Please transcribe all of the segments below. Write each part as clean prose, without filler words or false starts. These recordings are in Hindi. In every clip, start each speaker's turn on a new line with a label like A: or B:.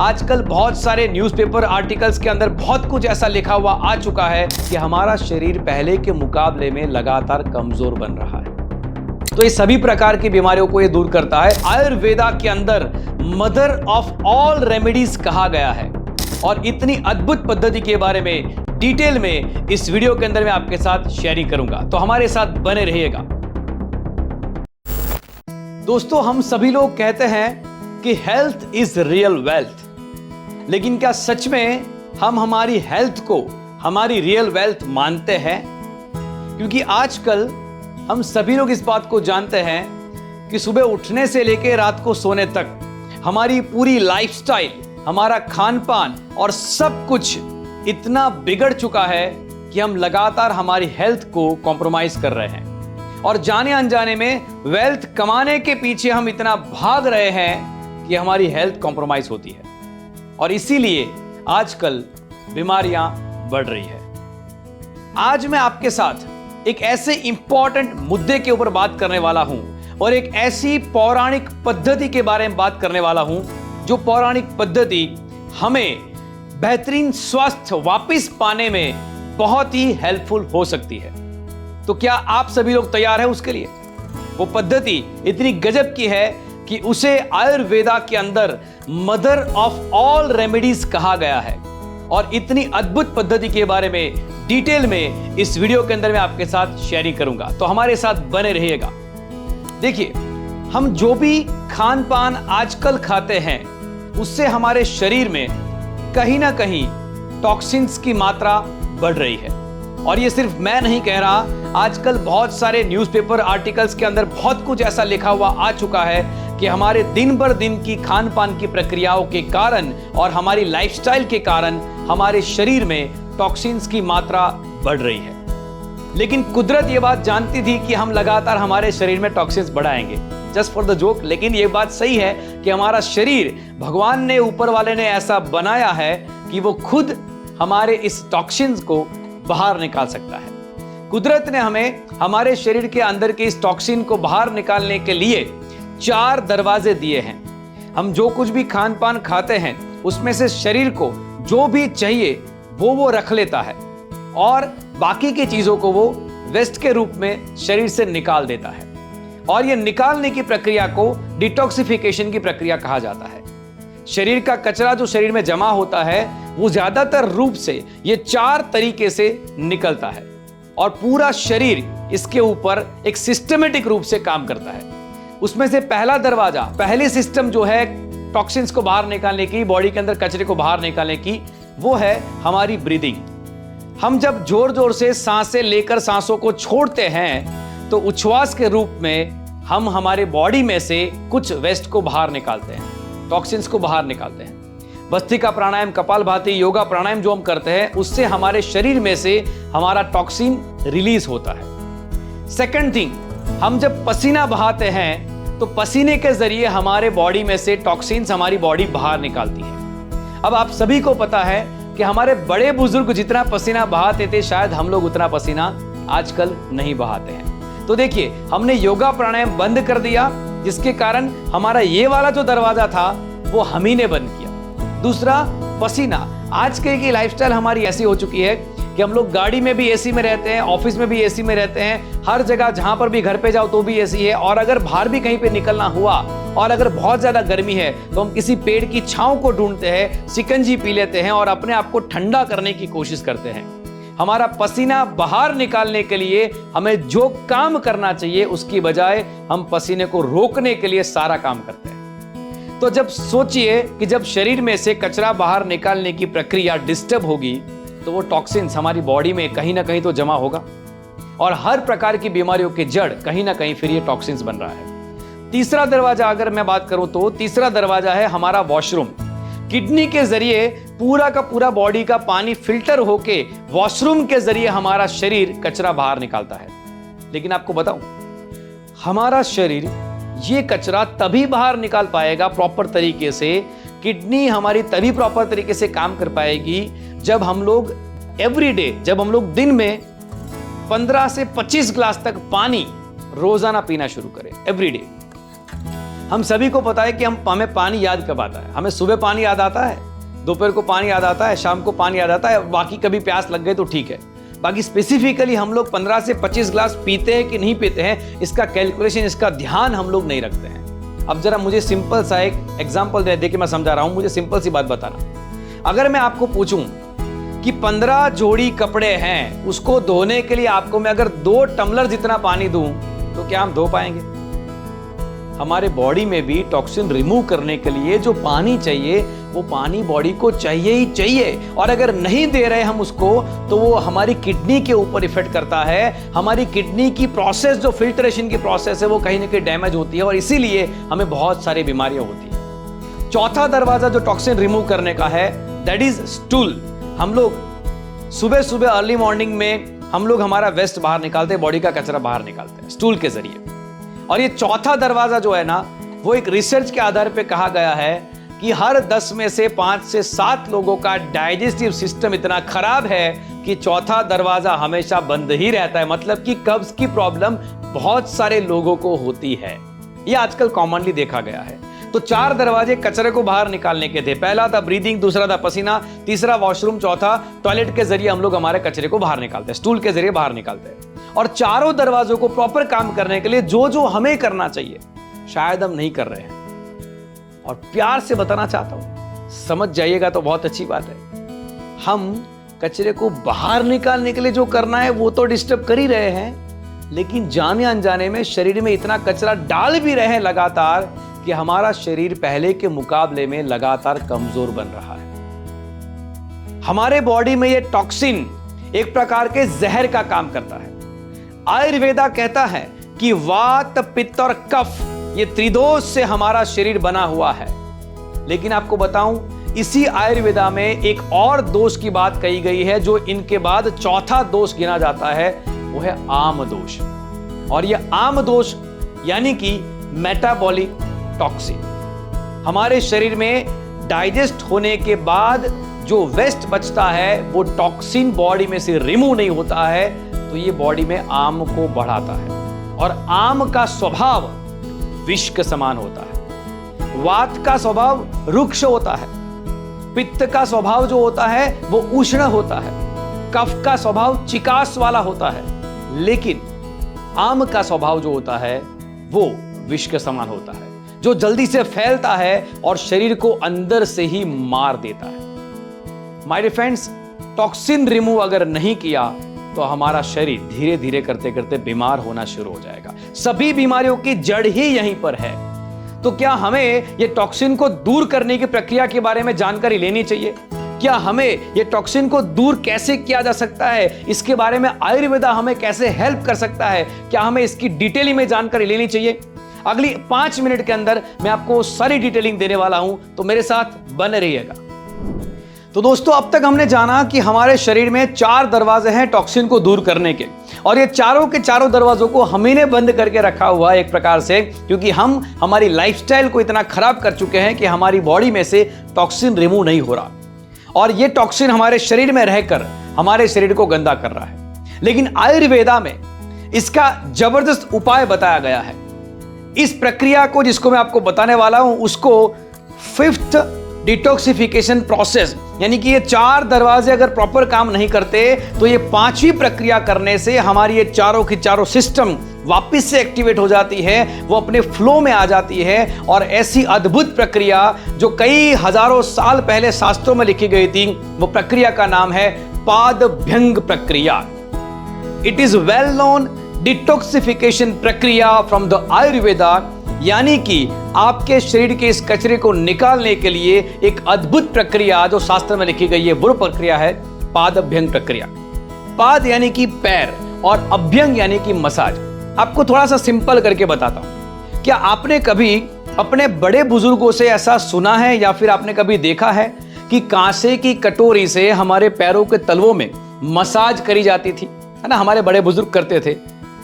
A: आजकल बहुत सारे न्यूज़पेपर आर्टिकल्स के अंदर बहुत कुछ ऐसा लिखा हुआ आ चुका है कि हमारा शरीर पहले के मुकाबले में लगातार कमजोर बन रहा है। तो इस सभी प्रकार की बीमारियों को ये दूर करता है। आयुर्वेदा के अंदर मदर ऑफ ऑल रेमेडीज कहा गया है और इतनी अद्भुत पद्धति के बारे में डिटेल में इस वीडियो के अंदर मैं आपके साथ शेयरिंग करूंगा, तो हमारे साथ बने रहिएगा। दोस्तों, हम सभी लोग कहते हैं कि हेल्थ इज रियल वेल्थ, लेकिन क्या सच में हम हमारी हेल्थ को हमारी रियल वेल्थ मानते हैं? क्योंकि आजकल हम सभी लोग इस बात को जानते हैं कि सुबह उठने से लेकर रात को सोने तक हमारी पूरी लाइफस्टाइल, हमारा खान पान और सब कुछ इतना बिगड़ चुका है कि हम लगातार हमारी हेल्थ को कॉम्प्रोमाइज कर रहे हैं और जाने अनजाने में वेल्थ कमाने के पीछे हम इतना भाग रहे हैं कि हमारी हेल्थ कॉम्प्रोमाइज होती है और इसीलिए आजकल बीमारियां बढ़ रही है। आज मैं आपके साथ एक ऐसे इंपॉर्टेंट मुद्दे के ऊपर बात करने वाला हूं और एक ऐसी पौराणिक पद्धति के बारे में बात करने वाला हूं जो पौराणिक पद्धति हमें बेहतरीन स्वास्थ्य वापस पाने में बहुत ही हेल्पफुल हो सकती है। तो क्या आप सभी लोग तैयार हैं उसके लिए? वो पद्धति इतनी गजब की है कि उसे आयुर्वेदा के अंदर मदर ऑफ ऑल रेमेडीज कहा गया है और इतनी अद्भुत पद्धति के बारे में डिटेल में इस वीडियो के अंदर मैं आपके साथ शेयरिंग करूंगा, तो हमारे साथ बने रहिएगा। देखिए, हम जो भी खान पान आजकल खाते हैं उससे हमारे शरीर में कहीं ना कहीं टॉक्सिन्स की मात्रा बढ़ रही है और ये सिर्फ मैं नहीं कह रहा, आजकल बहुत सारे न्यूज़पेपर आर्टिकल्स के अंदर बहुत कुछ ऐसा लिखा हुआ आ चुका है कि हमारे दिन भर दिन की खान पान की प्रक्रियाओं के कारण और हमारी लाइफस्टाइल के कारण हमारे शरीर में टॉक्सिन्स की मात्रा बढ़ रही है। लेकिन कुदरत ये बात जानती थी कि हम लगातार हमारे शरीर में टॉक्सिन्स बढ़ाएंगे, जस्ट फॉर द जोक। लेकिन ये बात सही है कि हमारा शरीर भगवान ने, ऊपर वाले ने ऐसा बनाया है कि वो खुद हमारे इस टॉक्सिन्स को बाहर निकाल सकता है। कुदरत ने हमें हमारे शरीर के अंदर के इस टॉक्सिन को बाहर निकालने के लिए 4 दरवाजे दिए हैं। हम जो कुछ भी खान पान खाते हैं उसमें से शरीर को जो भी चाहिए वो रख लेता है और बाकी की चीजों को वो वेस्ट के रूप में शरीर से निकाल देता है और ये निकालने की प्रक्रिया को डिटॉक्सिफिकेशन की प्रक्रिया कहा जाता है। शरीर का कचरा जो शरीर में जमा होता है वो ज्यादातर रूप से ये 4 तरीके से निकलता है और पूरा शरीर इसके ऊपर एक सिस्टमेटिक रूप से काम करता है। उसमें से पहला दरवाजा, पहली सिस्टम जो है टॉक्सिन्स को बाहर निकालने की, बॉडी के अंदर कचरे को बाहर निकालने की, वो है हमारी ब्रीदिंग। हम जब जोर जोर से सांसें लेकर सांसों को छोड़ते हैं तो उच्छ्वास के रूप में हम हमारे बॉडी में से कुछ वेस्ट को बाहर निकालते हैं, टॉक्सिन्स को बाहर निकालते हैं। भस्त्रिका प्राणायाम, कपालभाति, योगा प्राणायाम जो हम करते हैं उससे हमारे शरीर में से हमारा टॉक्सिन रिलीज होता है। सेकंड थिंग, हम जब पसीना बहाते हैं तो पसीने के जरिए हमारे बॉडी में से टॉक्सिन्स हमारी बॉडी बाहर निकालती है। अब आप सभी को पता है कि हमारे बड़े बुजुर्ग जितना पसीना बहाते थे शायद हम लोग उतना पसीना आजकल नहीं बहाते हैं। तो देखिए, हमने योगा प्राणायाम बंद कर दिया जिसके कारण हमारा ये वाला जो दरवाजा था वो हम ही ने बंद किया। दूसरा, पसीना। आजकल की लाइफस्टाइल हमारी ऐसी हो चुकी है कि हम लोग गाड़ी में भी एसी में रहते हैं, ऑफिस में भी एसी में रहते हैं, हर जगह जहां पर भी, घर पे जाओ तो भी एसी है और अगर बाहर भी कहीं पे निकलना हुआ और अगर बहुत ज्यादा गर्मी है तो हम किसी पेड़ की छांव को ढूंढते हैं, शिकंजी पी लेते हैं और अपने आप को ठंडा करने की कोशिश करते हैं। हमारा पसीना बाहर निकालने के लिए हमें जो काम करना चाहिए उसकी बजाय हम पसीने को रोकने के लिए सारा काम करते हैं। तो जब सोचिए कि जब शरीर में से कचरा बाहर निकालने की प्रक्रिया डिस्टर्ब होगी तो वो टॉक्सिन्स हमारी बॉडी में कहीं ना कहीं तो जमा होगा और हर प्रकार की बीमारियों के जड़ कहीं ना कहीं फिर ये टॉक्सिन्स बन रहा है। तीसरा दरवाजा अगर मैं बात करूं तो तीसरा दरवाजा है हमारा वॉशरूम। किडनी के जरिए पूरा का पूरा बॉडी का पानी फिल्टर होके वॉशरूम के जरिए हमारा शरीर कचरा बाहर निकालता है। लेकिन आपको बताऊं, हमारा शरीर ये कचरा तभी बाहर निकाल पाएगा प्रॉपर तरीके से, किडनी हमारी तभी प्रॉपर तरीके से काम कर पाएगी जब हम लोग एवरीडे, जब हम लोग दिन में 15 से 25 ग्लास तक पानी रोजाना पीना शुरू करें एवरीडे। हम सभी को पता है कि हमें पानी याद कब आता है। हमें सुबह पानी याद आता है, दोपहर को पानी याद आता है, शाम को पानी याद आता है, बाकी कभी प्यास लग गई तो ठीक है। बाकी स्पेसिफिकली हम लोग 15 से 25 ग्लास पीते हैं कि नहीं पीते हैं, इसका कैलकुलेशन, इसका ध्यान हम लोग नहीं रखते हैं। अब जरा मुझे सिंपल सा एक एग्जाम्पल दे के मैं समझा रहा हूं, मुझे सिंपल सी बात बताना। अगर मैं आपको पूछूं कि 15 जोड़ी कपड़े हैं, उसको धोने के लिए आपको मैं अगर 2 टम्बलर जितना पानी दूं तो क्या हम धो पाएंगे? हमारे बॉडी में भी टॉक्सिन रिमूव करने के लिए जो पानी चाहिए वो पानी बॉडी को चाहिए ही चाहिए, और अगर नहीं दे रहे हम उसको तो वो हमारी किडनी के ऊपर इफेक्ट करता है। हमारी किडनी की प्रोसेस, जो फिल्ट्रेशन की प्रोसेस है, वो कहीं ना कहीं डैमेज होती है और इसीलिए हमें बहुत सारी बीमारियां होती है। चौथा दरवाजा जो टॉक्सिन रिमूव करने का है, दैट इज स्टूल। हम लोग सुबह सुबह अर्ली मॉर्निंग में हम लोग हमारा वेस्ट बाहर निकालते हैं, बॉडी का कचरा बाहर निकालते हैं स्टूल के जरिए। और ये चौथा दरवाजा जो है ना, वो एक रिसर्च के आधार पे कहा गया है कि हर 10 में से 5 से 7 लोगों का डाइजेस्टिव सिस्टम इतना खराब है कि चौथा दरवाजा हमेशा बंद ही रहता है। मतलब कि कब्ज की प्रॉब्लम बहुत सारे लोगों को होती है, ये आजकल कॉमनली देखा गया है। तो 4 दरवाजे कचरे को बाहर निकालने के थे। पहला था ब्रीदिंग, दूसरा था पसीना, तीसरा वॉशरूम, चौथा टॉयलेट के जरिए हम लोग हमारे कचरे को बाहर निकालते हैं, स्टूल के जरिए बाहर निकालते हैं। और चारों दरवाजों को प्रॉपर काम करने के लिए जो जो हमें करना चाहिए शायद हम नहीं कर रहे हैं। और प्यार से बताना चाहता हूं, समझ जाइएगा तो बहुत अच्छी बात है। हम कचरे को बाहर निकालने के लिए जो करना है वो तो डिस्टर्ब कर ही रहे हैं, लेकिन जाने अनजाने में शरीर में इतना कचरा डाल भी रहे हैं लगातार कि हमारा शरीर पहले के मुकाबले में लगातार कमजोर बन रहा है। हमारे बॉडी में ये टॉक्सिन एक प्रकार के जहर का काम करता है। आयुर्वेदा कहता है कि वात, पित्त और कफ, ये त्रिदोष से हमारा शरीर बना हुआ है। लेकिन आपको बताऊं, इसी आयुर्वेदा में एक और दोष की बात कही गई है जो इनके बाद चौथा दोष गिना जाता है, वो है आम दोष। और यह आम दोष यानी कि मेटाबॉलिक टॉक्सिन। हमारे शरीर में डाइजेस्ट होने के बाद जो वेस्ट बचता है वो टॉक्सिन बॉडी में से रिमूव नहीं होता है, तो ये बॉडी में आम को बढ़ाता है। और आम का स्वभाव विष के समान होता है, वात का स्वभाव रुक्ष होता है, पित्त का स्वभाव जो होता है वो उष्ण होता है, कफ का स्वभाव चिकास वाला होता है, लेकिन आम का स्वभाव जो होता है वो विष के समान होता है, जो जल्दी से फैलता है और शरीर को अंदर से ही मार देता है। My dear friends, toxin remove अगर नहीं किया तो हमारा शरीर धीरे धीरे करते करते बीमार होना शुरू हो जाएगा। सभी बीमारियों की जड़ ही यहीं पर है। तो क्या हमें ये टॉक्सिन को दूर करने की प्रक्रिया के बारे में जानकारी लेनी चाहिए? क्या हमें ये टॉक्सिन को दूर कैसे किया जा सकता है, इसके बारे में आयुर्वेदा हमें कैसे हेल्प कर सकता है, क्या हमें इसकी डिटेलिंग में जानकारी लेनी चाहिए? अगली 5 मिनट के अंदर मैं आपको सारी डिटेलिंग देने वाला हूं, तो मेरे साथ बने रहिएगा। तो दोस्तों, अब तक हमने जाना कि हमारे शरीर में 4 दरवाजे हैं टॉक्सिन को दूर करने के, और ये चारों के चारों दरवाजों को हम ही ने बंद करके रखा हुआ है एक प्रकार से, क्योंकि हम हमारी लाइफस्टाइल को इतना खराब कर चुके हैं कि हमारी बॉडी में से टॉक्सिन रिमूव नहीं हो रहा, और ये टॉक्सिन हमारे शरीर में रहकर हमारे शरीर को गंदा कर रहा है। लेकिन आयुर्वेदा में इसका जबरदस्त उपाय बताया गया है। इस प्रक्रिया को, जिसको मैं आपको बताने वाला हूं, उसको 5th डिटॉक्सिफिकेशन प्रोसेस, यानी कि ये 4 दरवाजे अगर प्रॉपर काम नहीं करते तो ये 5वीं प्रक्रिया करने से हमारी ये चारों की चारों सिस्टम वापस से एक्टिवेट हो जाती है, वो अपने फ्लो में आ जाती है। और ऐसी अद्भुत प्रक्रिया जो कई हजारों साल पहले शास्त्रों में लिखी गई थी, वो प्रक्रिया का नाम है पादभ्यंग प्रक्रिया। It is well known detoxification प्रक्रिया फ्रॉम द आयुर्वेदा, यानी कि आपके शरीर के इस कचरे को निकालने के लिए एक अद्भुत प्रक्रिया जो शास्त्र में लिखी गई है, वो प्रक्रिया है पादभ्यंग प्रक्रिया। पाद यानी कि पैर और अभ्यंग यानी कि मसाज। आपको थोड़ा सा सिंपल करके बताता हूं। क्या आपने कभी अपने बड़े बुजुर्गों से ऐसा सुना है या फिर आपने कभी देखा है कि कांसे की कटोरी से हमारे पैरों के तलवों में मसाज करी जाती थी, है ना? हमारे बड़े बुजुर्ग करते थे,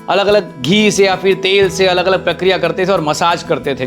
A: अलग अलग घी से या फिर तेल से अलग अलग प्रक्रिया करते थे और मसाज करते थे।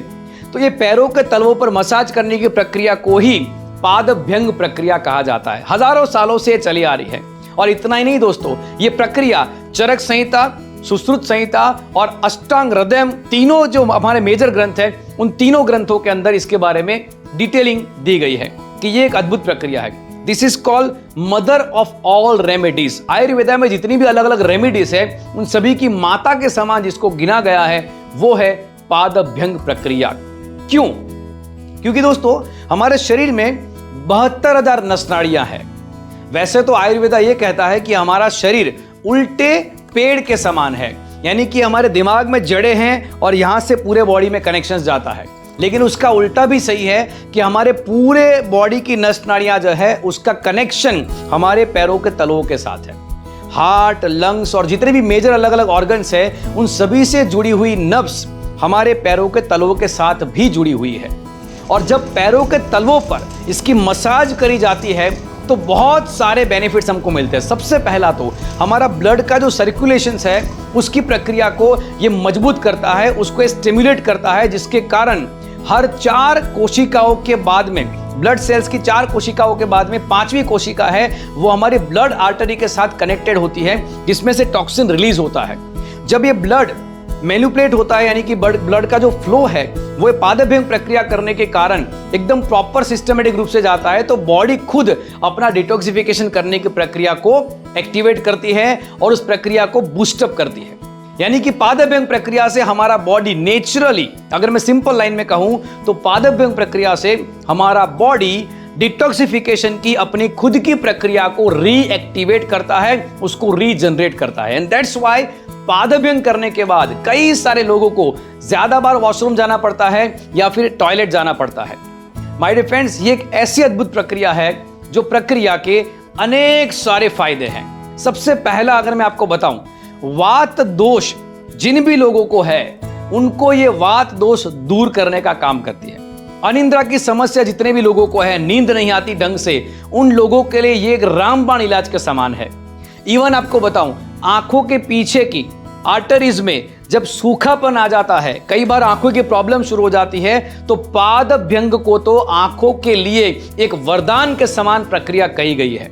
A: तो ये पैरों के तलवों पर मसाज करने की प्रक्रिया को ही पादभ्यंग प्रक्रिया कहा जाता है। हजारों सालों से चली आ रही है। और इतना ही नहीं दोस्तों, ये प्रक्रिया चरक संहिता सुश्रुत संहिता और अष्टांग हृदय, तीनों जो हमारे मेजर ग्रंथ है, उन तीनों ग्रंथों के अंदर इसके बारे में डिटेलिंग दी गई है कि ये एक अद्भुत प्रक्रिया है। This is called mother of all remedies. Ayurveda में जितनी भी अलग अलग रेमेडीज है, उन सभी की माता के समान जिसको गिना गया है वो है पादभ्यंग प्रक्रिया। क्यों? क्योंकि दोस्तों हमारे शरीर में 72,000 नस नाड़ियां हैं। वैसे तो आयुर्वेदा ये कहता है कि हमारा शरीर उल्टे पेड़ के समान है, यानी कि हमारे दिमाग में जड़ें हैं और यहां से पूरे बॉडी में कनेक्शंस जाता है। लेकिन उसका उल्टा भी सही है कि हमारे पूरे बॉडी की नस नाड़ियां जो है उसका कनेक्शन हमारे पैरों के तलवों के साथ है। हार्ट, लंग्स और जितने भी मेजर अलग अलग ऑर्गन्स हैं, उन सभी से जुड़ी हुई नब्स हमारे पैरों के तलवों के साथ भी जुड़ी हुई है। और जब पैरों के तलवों पर इसकी मसाज करी जाती है तो बहुत सारे बेनिफिट्स हमको मिलते हैं। सबसे पहला तो हमारा ब्लड का जो सर्कुलेशन है उसकी प्रक्रिया को ये मजबूत करता है, उसको स्टिमुलेट करता है, जिसके कारण हर 4 कोशिकाओं के बाद में, ब्लड सेल्स की 4 कोशिकाओं के बाद में 5वीं कोशिका है वो हमारे ब्लड आर्टरी के साथ कनेक्टेड होती है, जिसमें से टॉक्सिन रिलीज होता है। जब ये ब्लड मैनिपुलेट होता है, यानी कि ब्लड का जो फ्लो है वो पादभ्यंग प्रक्रिया करने के कारण एकदम प्रॉपर सिस्टमेटिक रूप से जाता है, तो बॉडी खुद अपना डिटॉक्सिफिकेशन करने की प्रक्रिया को एक्टिवेट करती है और उस प्रक्रिया को बूस्टअप करती है। यानी कि पादभ्यंग प्रक्रिया से हमारा बॉडी नेचुरली, अगर मैं सिंपल लाइन में कहूं तो पादभ्यंग प्रक्रिया से हमारा बॉडी डिटॉक्सिफिकेशन की अपनी खुद की प्रक्रिया को रीएक्टिवेट करता है, उसको रीजनरेट करता है। एंड दैट्स व्हाई पादभ्यंग करने के बाद कई सारे लोगों को ज्यादा बार वॉशरूम जाना पड़ता है या फिर टॉयलेट जाना पड़ता है। माय डियर फ्रेंड्स, ये एक ऐसी अद्भुत प्रक्रिया है जो प्रक्रिया के अनेक सारे फायदे हैं। सबसे पहला अगर मैं आपको बताऊं, वात दोष जिन भी लोगों को है उनको ये वात दोष दूर करने का काम करती है। अनिद्रा की समस्या जितने भी लोगों को है, नींद नहीं आती ढंग से, उन लोगों के लिए ये एक रामबाण इलाज के समान है। इवन आपको बताऊं, आंखों के पीछे की आर्टरीज में जब सूखापन आ जाता है, कई बार आंखों की प्रॉब्लम शुरू हो जाती है, तो पादभ्यंग को तो आंखों के लिए एक वरदान के समान प्रक्रिया कही गई है।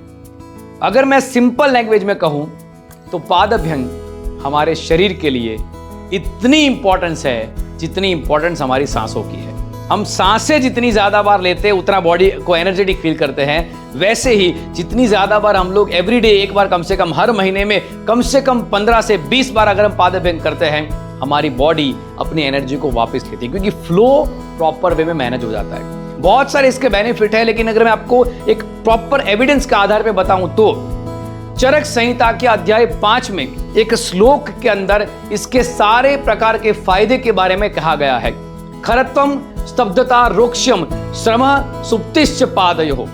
A: अगर मैं सिंपल लैंग्वेज में कहूं तो पादभ्यंग हमारे शरीर के लिए इतनी इंपॉर्टेंस है जितनी इंपॉर्टेंस हमारी सांसों की है। हम सांसें जितनी ज्यादा बार लेते हैं उतना बॉडी को एनर्जेटिक फील करते हैं। वैसे ही जितनी ज्यादा बार हम लोग एवरीडे, एक बार कम से कम हर महीने में कम से कम 15 से 20 बार अगर हम पादभ्यंग करते हैं, हमारी बॉडी अपनी एनर्जी को वापस लेती है, क्योंकि फ्लो प्रॉपर वे में मैनेज हो जाता है। बहुत सारे इसके बेनिफिट है, लेकिन अगर मैं आपको एक प्रॉपर एविडेंस के आधार पर बताऊं तो चरक संहिता के अध्याय 5 में एक श्लोक के अंदर इसके सारे प्रकार के फायदे के बारे में कहा गया है। खरत्वम स्तब्धता रोक्ष्यम श्रम सुप्तिश्च पादयोः,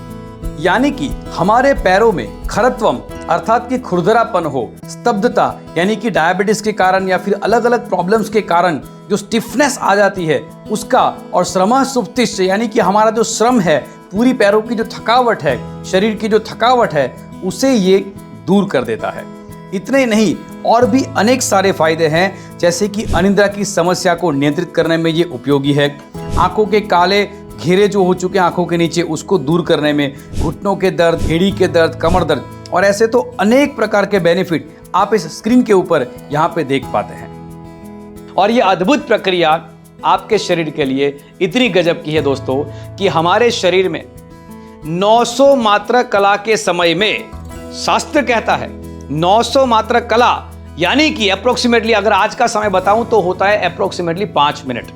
A: यानी कि हमारे पैरों में खरत्वम अर्थात कि खुरदरापन हो, स्तब्धता यानी कि डायबिटीज के कारण या फिर अलग अलग प्रॉब्लम्स के कारण जो स्टिफनेस आ जाती है उसका, और श्रम सुप्तिश्च यानी कि हमारा जो श्रम है, पूरी पैरों की जो थकावट है, शरीर की जो थकावट है, उसे ये दूर कर देता है। इतने ही नहीं, और भी अनेक सारे फायदे हैं, जैसे कि अनिद्रा की समस्या को नियंत्रित करने में ये उपयोगी है। आंखों के काले घेरे जो हो चुके हैं आंखों के नीचे, उसको दूर करने में, घुटनों के दर्द, एड़ी के दर्द, कमर दर्द, और ऐसे तो अनेक प्रकार के बेनिफिट आप इस स्क्रीन के ऊपर यहाँ पे देख पाते हैं। और ये अद्भुत प्रक्रिया आपके शरीर के लिए इतनी गजब की है दोस्तों कि हमारे शरीर में 900 मात्रा कला के समय में, शास्त्र कहता है 900 मात्रा कला, यानी कि अप्रोक्सीमेटली अगर आज का समय बताऊं तो होता है अप्रोक्सीमेटली 5 मिनट।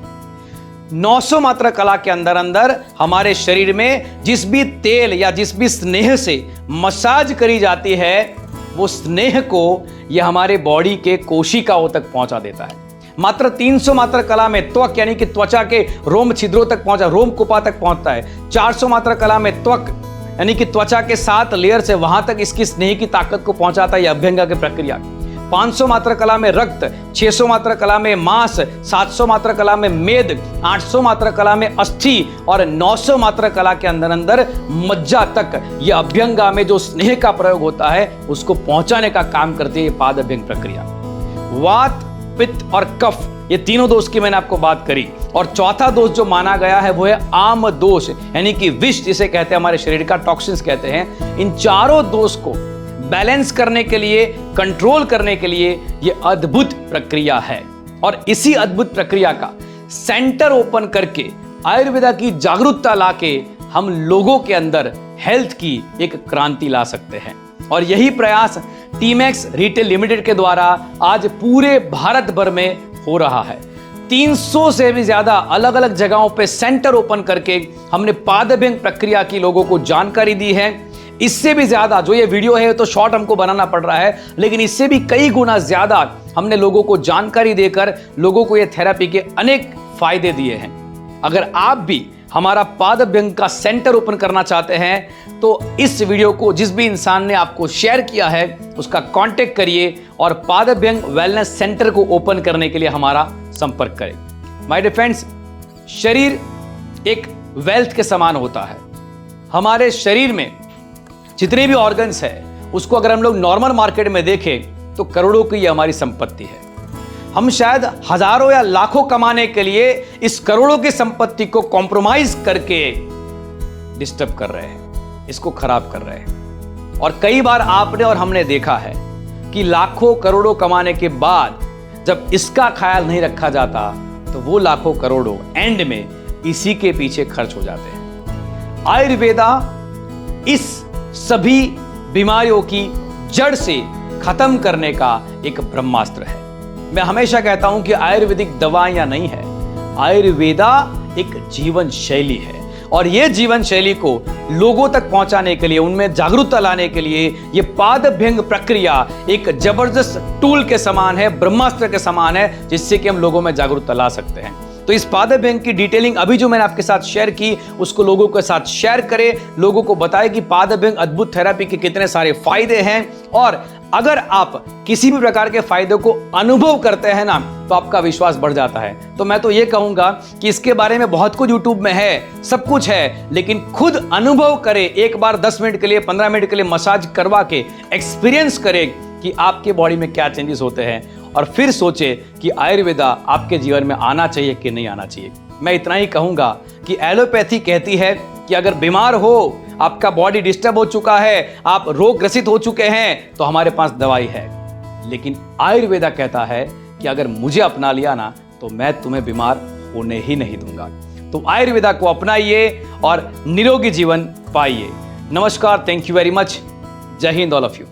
A: 900 मात्रा कला के अंदर अंदर हमारे शरीर में जिस भी तेल या जिस भी स्नेह से मसाज करी जाती है, वो स्नेह को यह हमारे बॉडी के कोशिकाओं तक पहुंचा देता है। मात्र 300 मात्रा कला में त्वक यानी कि त्वचा के रोम छिद्रों तक पहुंचा, रोम कुपा तक पहुंचता है। 400 मात्रा कला में त्वक यानी कि त्वचा के 7 लेयर से वहां तक इसकी स्नेह की ताकत को पहुंचाता है, यह अभ्यंगा की प्रक्रिया। 500 मात्रा कला में रक्त, 600 मात्रा कला में मांस, 700 मात्रा कला में मेद, 800 मात्रा कला में अस्थि और 900 मात्रा कला के अंदर अंदर मज्जा तक यह अभ्यंगा में जो स्नेह का प्रयोग होता है उसको पहुंचाने का काम करती है पाद अभ्यंग प्रक्रिया। वात, पित्त और कफ, ये तीनों दोष की मैंने आपको बात करी। और चौथा दोष जो माना गया है वो है आम दोष, यानी कि विष जिसे कहते हैं, हमारे शरीर का टॉक्सिन्स कहते हैं। इन चारों दोष को बैलेंस करने के लिए, कंट्रोल करने के लिए ये अद्भुत प्रक्रिया है। और इसी अद्भुत प्रक्रिया का सेंटर ओपन करके आयुर्वेदा की जागरूकता लाके हम लोगों के अंदर हेल्थ की एक क्रांति ला सकते हैं। और यही प्रयास टीमैक्स रिटेल लिमिटेड के द्वारा आज पूरे भारत भर में हो रहा है। 300 से भी ज्यादा अलग अलग जगहों पे सेंटर ओपन करके हमने पादभ्यंग प्रक्रिया की लोगों को जानकारी दी है। इससे भी ज्यादा, जो ये वीडियो है तो शॉर्ट हमको बनाना पड़ रहा है, लेकिन इससे भी कई गुना ज्यादा हमने लोगों को जानकारी देकर लोगों को ये थेरेपी के अनेक फायदे दिए हैं। अगर आप भी हमारा पादभ्यंग का सेंटर ओपन करना चाहते हैं तो इस वीडियो को जिस भी इंसान ने आपको शेयर किया है उसका कांटेक्ट करिए और पादभ्यंग वेलनेस सेंटर को ओपन करने के लिए हमारा संपर्क करें। माय डियर फ्रेंड्स, शरीर एक वेल्थ के समान होता है। हमारे शरीर में जितने भी ऑर्गन्स है उसको अगर हम लोग नॉर्मल मार्केट में देखें तो करोड़ों की हमारी संपत्ति है। हम शायद हजारों या लाखों कमाने के लिए इस करोड़ों की संपत्ति को कॉम्प्रोमाइज करके डिस्टर्ब कर रहे हैं, इसको खराब कर रहे हैं। और कई बार आपने और हमने देखा है कि लाखों करोड़ों कमाने के बाद जब इसका ख्याल नहीं रखा जाता तो वो लाखों करोड़ों एंड में इसी के पीछे खर्च हो जाते हैं। आयुर्वेदा इस सभी बीमारियों की जड़ से खत्म करने का एक ब्रह्मास्त्र है। मैं हमेशा कहता हूं कि आयुर्वेदिक दवाइयां नहीं है, आयुर्वेदा एक जीवन शैली है। और यह जीवन शैली को लोगों तक पहुंचाने के लिए, उनमें जागरूकता लाने के लिए यह पादभ्यंग प्रक्रिया एक जबरदस्त टूल के समान है, ब्रह्मास्त्र के समान है, जिससे कि हम लोगों में जागरूकता ला सकते हैं। तो इस पादभ्यंग की डिटेलिंग अभी जो मैंने आपके साथ शेयर की उसको लोगों के साथ शेयर करें, लोगों को बताएं कि पादभ्यंग अद्भुत थेरेपी के कितने सारे फायदे हैं। और अगर आप किसी भी प्रकार के फायदे को अनुभव करते हैं ना तो आपका विश्वास बढ़ जाता है। तो मैं तो ये कहूंगा कि इसके बारे में बहुत कुछ यूट्यूब में है, सब कुछ है, लेकिन खुद अनुभव करें। एक बार 10 मिनट के लिए, 15 मिनट के लिए मसाज करवा के एक्सपीरियंस करें कि आपके बॉडी में क्या चेंजेस होते हैं और फिर सोचे कि आयुर्वेदा आपके जीवन में आना चाहिए कि नहीं आना चाहिए। मैं इतना ही कहूंगा कि एलोपैथी कहती है कि अगर बीमार हो, आपका बॉडी डिस्टर्ब हो चुका है, आप रोग ग्रसित हो चुके हैं तो हमारे पास दवाई है। लेकिन आयुर्वेदा कहता है कि अगर मुझे अपना लिया ना तो मैं तुम्हें बीमार होने ही नहीं दूंगा। तो आयुर्वेदा को अपनाइए और निरोगी जीवन पाइए। नमस्कार, थैंक यू वेरी मच। जय हिंद ऑल ऑफ यू।